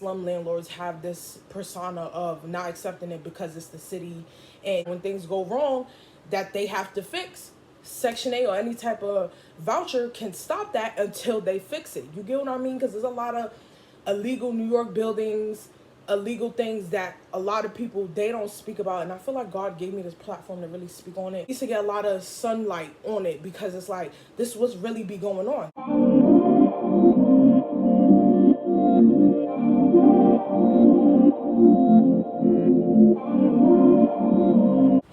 slum landlords have this persona of not accepting it because it's the city, and when things go wrong that they have to fix, Section 8 or any type of voucher can stop that until they fix it. You get what I mean? Because there's a lot of illegal New York buildings, illegal things that a lot of people, they don't speak about. And I feel like God gave me this platform to really speak on it. I used to get a lot of sunlight on it because it's like, this was really be going on.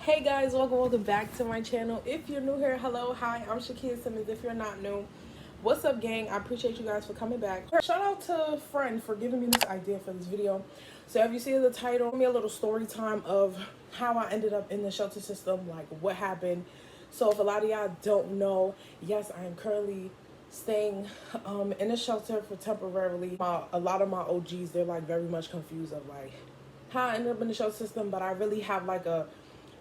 Hey guys, welcome back to my channel. If you're new here, hello, hi, I'm Shakia Simmons. If you're not new, what's up gang? I appreciate you guys for coming back. Shout out to friend for giving me this idea for this video. So if you see the title, give me a little story time of how I ended up in the shelter system, like what happened. So if a lot of y'all don't know, yes, I am currently staying in a shelter for temporarily. A lot of my OGs, they're like very much confused of like how I ended up in the shelter system, but I really have like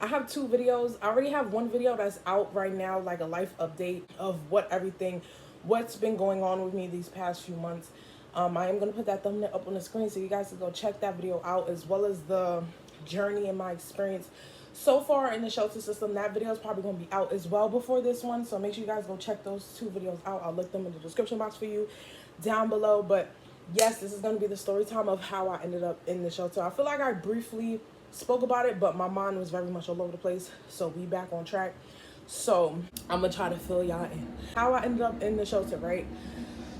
I have two videos. I already have one video that's out right now, like a life update of what's been going on with me these past few months. I am going to put that thumbnail up on the screen so you guys can go check that video out, as well as the journey and my experience so far in the shelter system. That video is probably going to be out as well before this one, so make sure you guys go check those two videos out. I'll link them in the description box for you down below. But yes, this is going to be the story time of how I ended up in the shelter. I feel like I briefly spoke about it, but my mind was very much all over the place, so we back on track. So I'm gonna try to fill y'all in how I ended up in the shelter, right?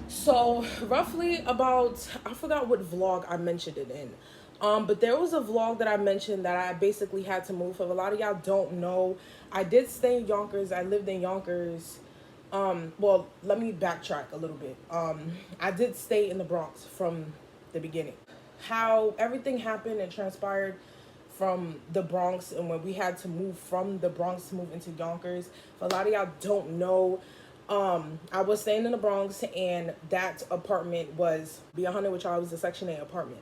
So roughly about, I forgot what vlog I mentioned it in, but there was a vlog that I mentioned that I basically had to move. If a lot of y'all don't know, I did stay in Yonkers. I lived in Yonkers. Well, let me backtrack a little bit. I did stay in the Bronx from the beginning. How everything happened and transpired from the Bronx, and when we had to move from the Bronx to move into Yonkers. If a lot of y'all don't know, I was staying in the Bronx, and that apartment was, be 100 with y'all, it was a Section 8 apartment.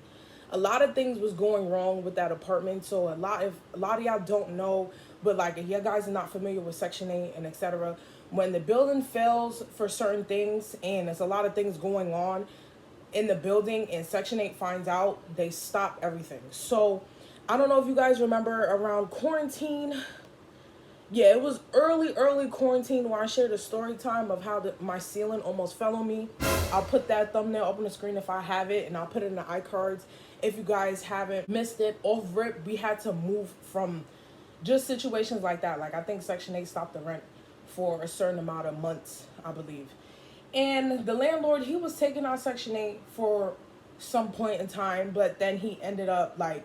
A lot of things was going wrong with that apartment. So a lot of y'all don't know, but like if you guys are not familiar with Section 8 and etc., when the building fails for certain things and there's a lot of things going on in the building and Section 8 finds out, they stop everything. So I don't know if you guys remember around quarantine. Yeah, it was early quarantine where I shared a story time of how my ceiling almost fell on me. I'll put that thumbnail up on the screen if I have it, and I'll put it in the iCards if you guys haven't missed it. Off rip, we had to move from just situations like that. Like I think Section 8 stopped the rent for a certain amount of months, I believe. And the landlord, he was taking out Section 8 for some point in time, but then he ended up like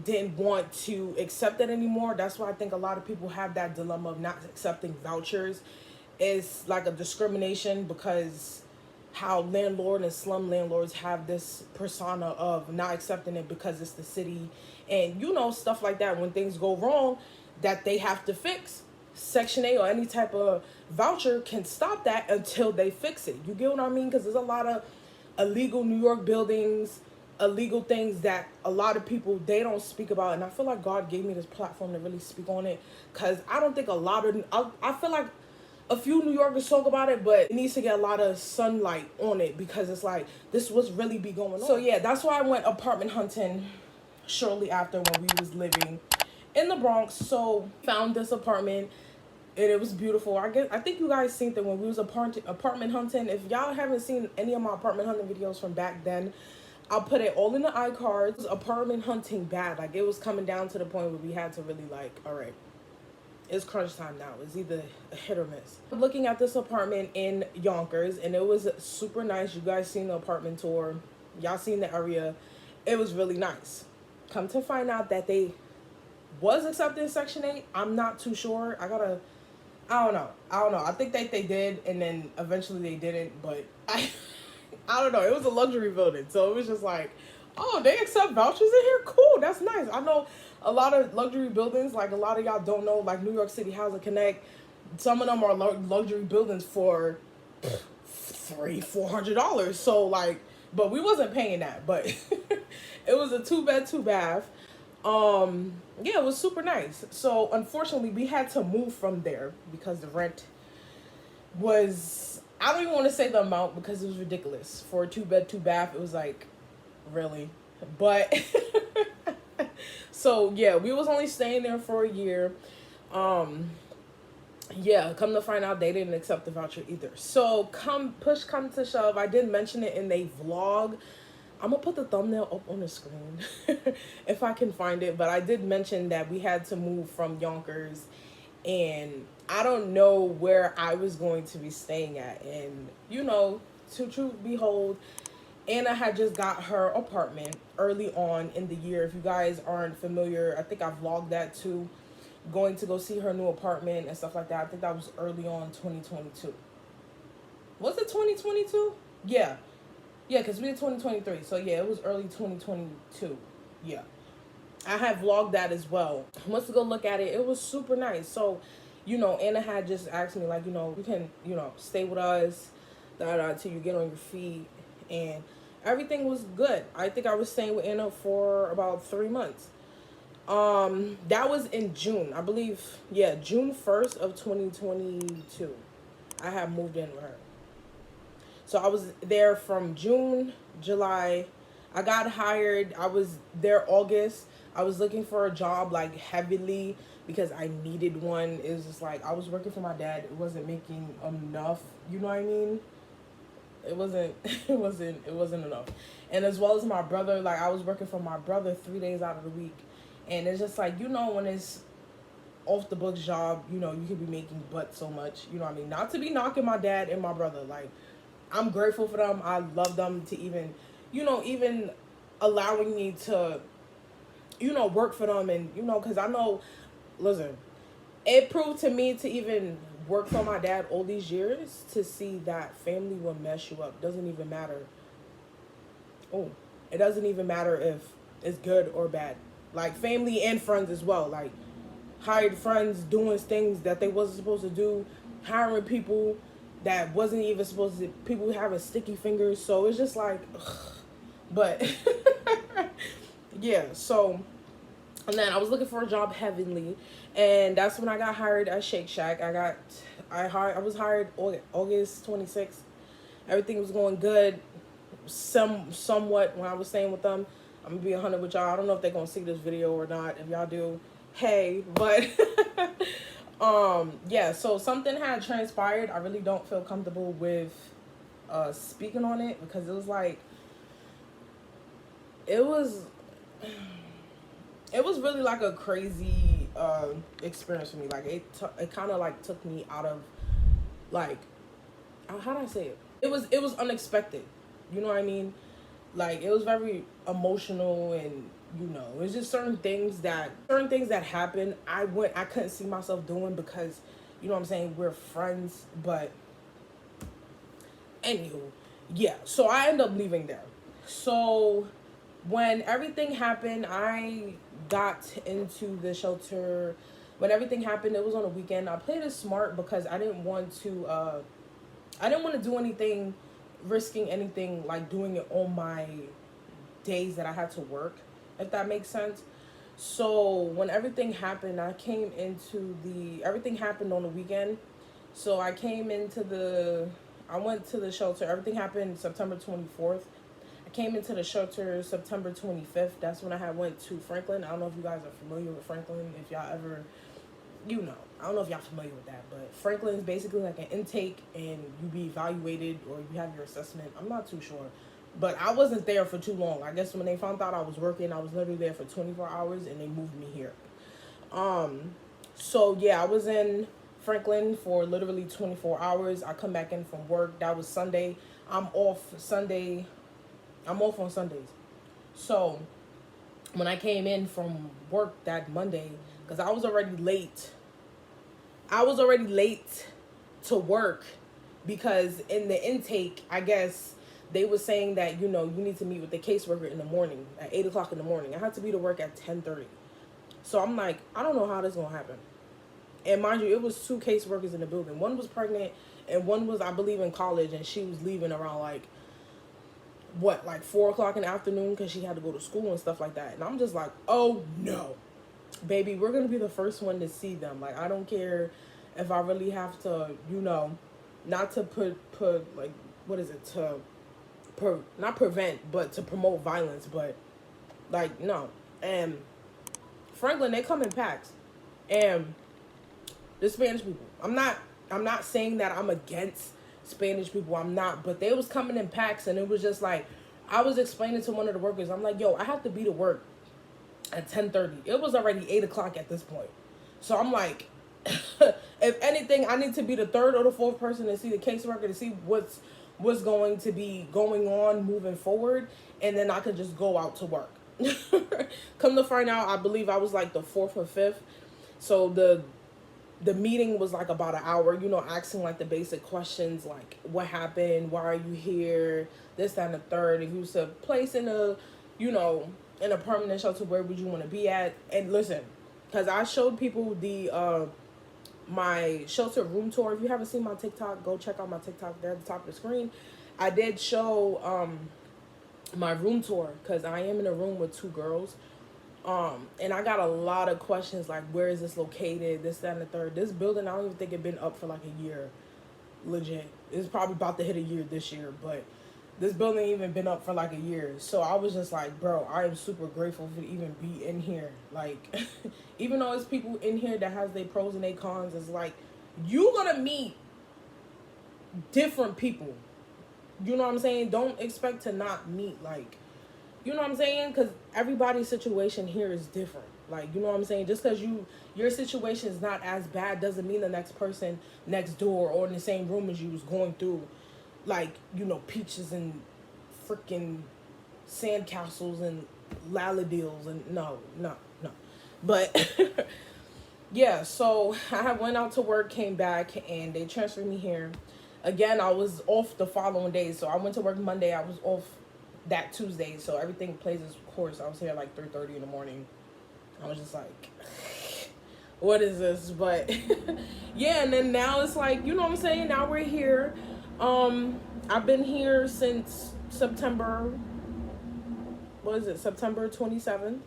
didn't want to accept it anymore. That's why I think a lot of people have that dilemma of not accepting vouchers. It's like a discrimination because how landlord and slum landlords have this persona of not accepting it because it's the city, and you know, stuff like that. When things go wrong that they have to fix, Section 8 or any type of voucher can stop that until they fix it. You get what I mean? Because there's a lot of illegal New York buildings, illegal things that a lot of people, they don't speak about. And I feel like God gave me this platform to really speak on it, because I don't think a lot of, I feel like a few New Yorkers talk about it, but it needs to get a lot of sunlight on it, because it's like, this was really be going on. So yeah, that's why I went apartment hunting shortly after when we was living in the Bronx. So found this apartment and it was beautiful. I think you guys seen that when we was apartment hunting. If y'all haven't seen any of my apartment hunting videos from back then, I'll put it all in the iCards. Apartment hunting bad. Like, it was coming down to the point where we had to really like, all right, it's crunch time now. It's either a hit or miss. I'm looking at this apartment in Yonkers, and it was super nice. You guys seen the apartment tour. Y'all seen the area. It was really nice. Come to find out that they was accepting Section 8. I'm not too sure. I don't know. I think that they did, and then eventually they didn't, but I don't know. It was a luxury building, so it was just like, oh, they accept vouchers in here? Cool, that's nice. I know a lot of luxury buildings, like a lot of y'all don't know, like New York City Housing Connect, some of them are luxury buildings for $300-400. So like, but we wasn't paying that, but it was a 2-bed 2-bath. Yeah, it was super nice. So unfortunately we had to move from there because the rent was, I don't even want to say the amount because it was ridiculous. For a 2-bed 2-bath, it was like really. But so yeah, we was only staying there for a year. Um, yeah, come to find out they didn't accept the voucher either. So come to shove, I did mention it in a vlog. I'm gonna put the thumbnail up on the screen if I can find it. But I did mention that we had to move from Yonkers, and I don't know where I was going to be staying at. And you know, to truth behold, Anna had just got her apartment early on in the year. If you guys aren't familiar, I think I vlogged that too. Going to go see her new apartment and stuff like that. I think that was early on 2022. Was it 2022? Yeah. Yeah, because we did 2023. So yeah, it was early 2022. Yeah. I had vlogged that as well. Once to go look at it, it was super nice. So, you know, Anna had just asked me, like, you know, you can, you know, stay with us till you get on your feet. And everything was good. I think I was staying with Anna for about 3 months. That was in June, I believe. Yeah, June 1st of 2022. I had moved in with her. So I was there from June, July. I got hired. I was there August. I was looking for a job like heavily because I needed one. It was just like I was working for my dad. It wasn't making enough. You know what I mean? It wasn't it wasn't enough. And as well as my brother, like I was working for my brother 3 days out of the week. And it's just like, you know, when it's off the books job, you know, you could be making but so much. You know what I mean? Not to be knocking my dad and my brother. Like, I'm grateful for them. I love them to even, you know, even allowing me to, you know, work for them. And, you know, because I know, listen, it proved to me to even work for my dad all these years to see that family will mess you up. Doesn't even matter. Oh, it doesn't even matter if it's good or bad. Like, family and friends as well. Like, hired friends doing things that they wasn't supposed to do. Hiring people that wasn't even supposed to, people having sticky fingers. So it's just like, ugh. But yeah, so, and then I was looking for a job heavenly, and that's when I got hired at Shake Shack. I was hired August 26th. Everything was going good, somewhat when I was staying with them. I'm gonna be 100 with y'all. I don't know if they're gonna see this video or not. If y'all do, hey, but yeah, so something had transpired. I really don't feel comfortable with speaking on it because it was like it was really like a crazy experience for me. Like it kind of like took me out of, like, how do I say it? It was unexpected. You know what I mean? Like, it was very emotional, and you know, it's just certain things that happened. I couldn't see myself doing because, you know what I'm saying, we're friends. But anywho, yeah. So I ended up leaving there. So when everything happened, I got into the shelter. When everything happened, it was on a weekend. I played it smart because I didn't want to do anything, risking anything, like doing it on my days that I had to work, if that makes sense. So when everything happened, everything happened on the weekend. So I went to the shelter. Everything happened September 24th. I came into the shelter September 25th. That's when I went to Franklin. I don't know if you guys are familiar with Franklin. If y'all ever, you know, I don't know if y'all familiar with that, but Franklin is basically like an intake, and you be evaluated or you have your assessment. I'm not too sure, but I wasn't there for too long. I guess when they found out I was working, I was literally there for 24 hours, and they moved me here. So yeah, I was in Franklin for literally 24 hours. I come back in from work. That was Sunday. I'm off on Sundays. So when I came in from work that Monday, because I was already late to work, because in the intake, I guess they were saying that, you know, you need to meet with the caseworker in the morning at 8 o'clock in the morning. I had to be to work at 10:30. So I'm like, I don't know how this is going to happen. And mind you, it was 2 caseworkers in the building. One was pregnant, and one was, I believe, in college, and she was leaving around like 4 o'clock in the afternoon because she had to go to school and stuff like that. And I'm just like, oh no, baby, we're gonna be the first one to see them. Like, I don't care if I really have to, you know, not to put like, what is it, to not prevent, but to promote violence. But like, no. And Franklin, they come in packs. And the Spanish people, I'm not saying that I'm against Spanish people. I'm not. But they was coming in packs, and it was just like, I was explaining to one of the workers, I'm like, yo, I have to be to work at 10:30. It was already 8 o'clock at this point. So I'm like, if anything, I need to be the third or the fourth person to see the caseworker, to see what's going to be going on moving forward, and then I could just go out to work. Come to find out, I believe I was like the fourth or fifth. So the meeting was like about an hour, you know, asking like the basic questions, like what happened, why are you here, this, that, and the third. If you was to place in a, you know, in a permanent shelter, where would you want to be at? And listen, because I showed people the my shelter room tour. If you haven't seen my TikTok, go check out my TikTok there at the top of the screen. I did show my room tour, because I am in a room with 2 girls. And I got a lot of questions like, where is this located, this, that, and the third. This building, I don't even think it's been up for like a year. Legit. It's probably about to hit a year this year, but this building ain't even been up for like a year. So I was just like, bro, I am super grateful for even be in here. Like, even though it's people in here that has their pros and their cons, it's like, you gonna meet different people. You know what I'm saying? Don't expect to not meet, like, you know what I'm saying? Because everybody's situation here is different. Like, you know what I'm saying? Just because your situation is not as bad doesn't mean the next person next door or in the same room as you was going through, like, you know, peaches and freaking sandcastles and lalladils and no. But yeah, so I went out to work, came back, and they transferred me here. Again, I was off the following day, so I went to work Monday. I was off that Tuesday, so everything plays its course. I was here like 3:30 in the morning. I was just like, what is this? But yeah, and then now it's like, you know what I'm saying? Now we're here. I've been here since September, what is it? September 27th.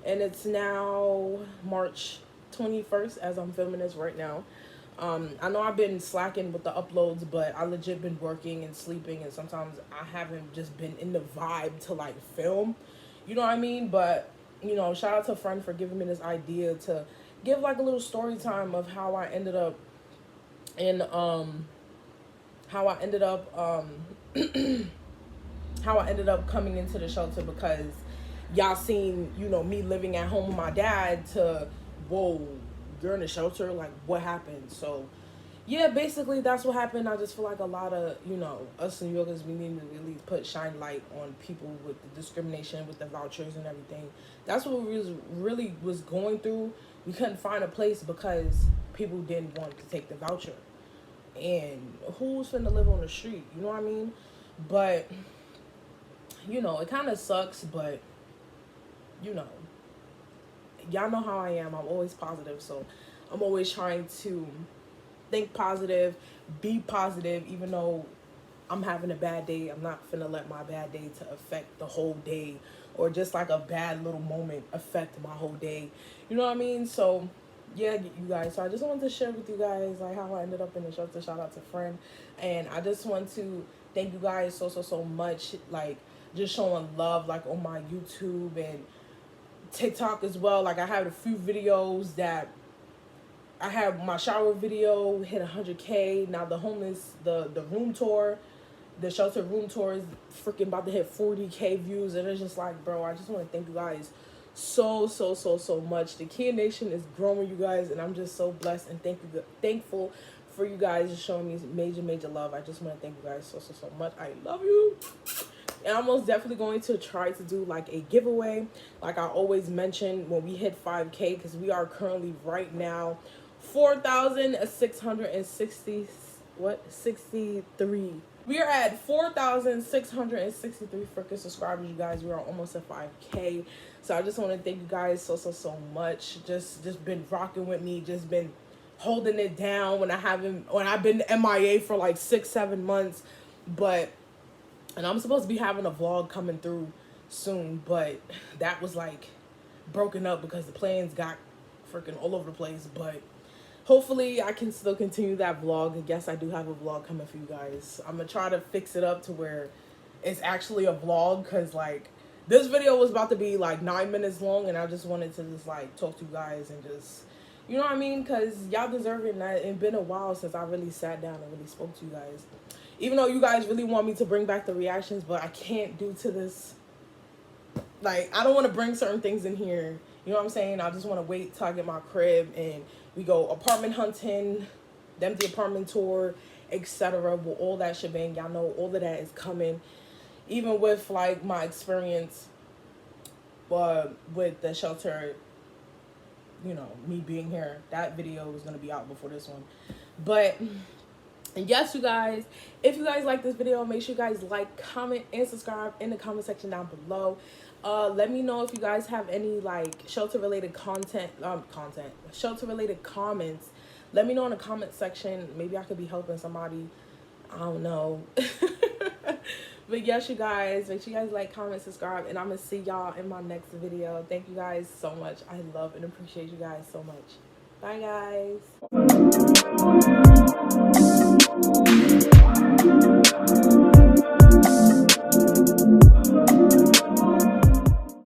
And it's now March 21st as I'm filming this right now. I know I've been slacking with the uploads, but I legit been working and sleeping, and sometimes I haven't just been in the vibe to like film, you know what I mean? But, you know, shout out to a friend for giving me this idea to give like a little story time of how I ended up in, how I ended up coming into the shelter, because y'all seen, you know, me living at home with my dad to, whoa, you're in the shelter, like what happened? So yeah, basically that's what happened. I just feel like a lot of, you know, us New Yorkers, we need to really shine light on people with the discrimination, with the vouchers and everything. That's what we really was going through. We couldn't find a place because people didn't want to take the voucher. And who's finna live on the street? You know what I mean? But, you know, it kind of sucks, but, you know, y'all know how I am. I'm always positive, so I'm always trying to think positive, be positive, even though I'm having a bad day. I'm not finna let my bad day to affect the whole day, or just like a bad little moment affect my whole day. You know what I mean? So yeah, you guys, so I just wanted to share with you guys like how I ended up in the shelter. Shout out to friend. And I just want to thank you guys so much, like just showing love like on my YouTube and TikTok as well. Like I have a few videos that I have. My shower video hit 100K. Now the homeless, the room tour, the shelter room tour is freaking about to hit 40K views. And it's just like, bro, I just want to thank you guys so much. The Kia Nation is growing, you guys, and I'm just so blessed and thankful for you guys just showing me major love. I just want to thank you guys so much. I love you. And I'm most definitely going to try to do like a giveaway, like I always mention, when we hit 5K, because we are currently right now 4,663. We are at 4,663 freaking subscribers, you guys. We are almost at 5K. So I just want to thank you guys so much. Just been rocking with me, just been holding it down when I've been MIA for like 6-7 months. But and I'm supposed to be having a vlog coming through soon, but that was like broken up because the plans got freaking all over the place. But hopefully I can still continue that vlog. I guess I do have a vlog coming for you guys. I'm gonna try to fix it up to where it's actually a vlog, because like this video was about to be like 9 minutes long, and I just wanted to just like talk to you guys and just, you know what I mean, because y'all deserve it. And it's been a while since I really sat down and really spoke to you guys, even though you guys really want me to bring back the reactions, but I can't due to this. Like, I don't want to bring certain things in here, you know what I'm saying? I just want to wait till I get my crib and we go apartment hunting, the apartment tour, etc. With all that shebang, y'all know all of that is coming. Even with like my experience with the shelter, you know, me being here, that video is going to be out before this one. But yes, you guys, if you guys like this video, make sure you guys like, comment, and subscribe in the comment section down below. Let me know if you guys have any like shelter related shelter related comments. Let me know in the comment section. Maybe I could be helping somebody, I don't know. But yes, you guys, make sure you guys like, comment, subscribe, and I'm gonna see y'all in my next video. Thank you guys so much. I love and appreciate you guys so much. Bye, guys.